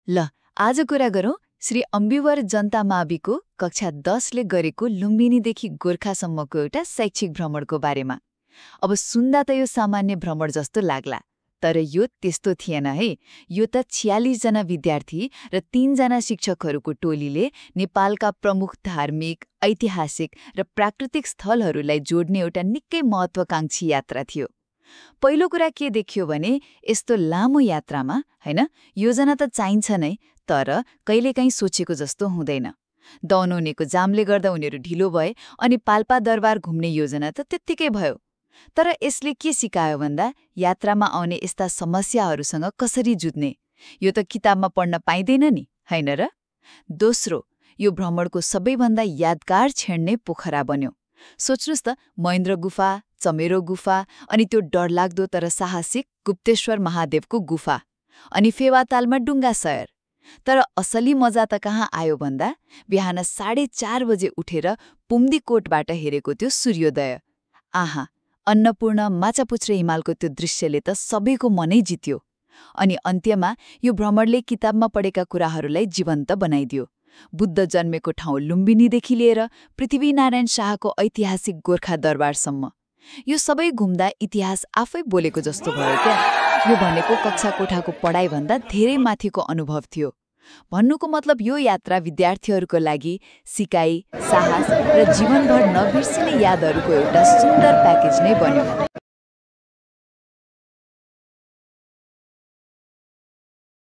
ल आज कुरा गरौँ श्री अम्बिवर जनता माविको कक्षा 10ले गरेको लुम्बिनीदेखि गोर्खासम्मको एउटा शैक्षिक भ्रमणको बारेमा। अब सुन्दा त यो सामान्य भ्रमण जस्तो लाग्ला, तर यो त्यस्तो थिएन है। यो त 46 जना विद्यार्थी र 3 जना शिक्षकहरूको टोलीले नेपालका प्रमुख धार्मिक, ऐतिहासिक र प्राकृतिक स्थलहरूलाई जोड्ने एउटा निकै महत्त्वाकांक्षी यात्रा थियो। पहिलो कुरा के देखियो भने यस्तो लामो यात्रामा हैन योजना त चाहिन्छ नै, तर कहिलेकाहीँ सोचेको जस्तो हुँदैन। दौनौनेको जामले गर्दा उनीहरू ढिलो भए अनि पाल्पा दरबार घुम्ने योजना त त्यत्तिकै भयो। तर यसले के सिकायो भन्दा यात्रामा आउने यस्ता समस्याहरूसँग कसरी जुझ्ने, यो त किताबमा पढ्न पाइँदैन नि, हैन र? दोस्रो, यो भ्रमणको सबैभन्दा यादगार क्षण नै पोखरा बन्यो। सोच्नुस् त, महेन्द्र गुफा, चमेरो गुफा अनि त्यो डरलाग्दो तर साहसिक गुप्तेश्वर महादेवको गुफा अनि फेवातालमा डुङ्गा सयर। तर असली मजा त कहाँ आयो भन्दा बिहान 4:30 बजे उठेर पुम्दीकोटबाट हेरेको त्यो सूर्योदय। आहा, अन्नपूर्ण माछापुच्छ्रे हिमालको त्यो दृश्यले त सबैको मनै जित्यो। अनि अन्त्यमा यो भ्रमणले किताबमा पढेका कुराहरूलाई जीवन्त बनाइदियो। बुद्ध जन्मेको ठाउँ लुम्बिनीदेखि लिएर पृथ्वीनारायण शाहको ऐतिहासिक गोर्खा दरबारसम्म यो सबै घुम्दा इतिहास आफै बोलेको जस्तो भयो क्या। यो भनेको कक्षा कोठाको पढाइभन्दा धेरै माथिको अनुभव थियो। भन्नुको मतलब यो यात्रा विद्यार्थीहरूको लागि सिकाइ, साहस र जीवनभर नबिर्सिने यादहरूको एउटा सुन्दर प्याकेज नै बन्यो।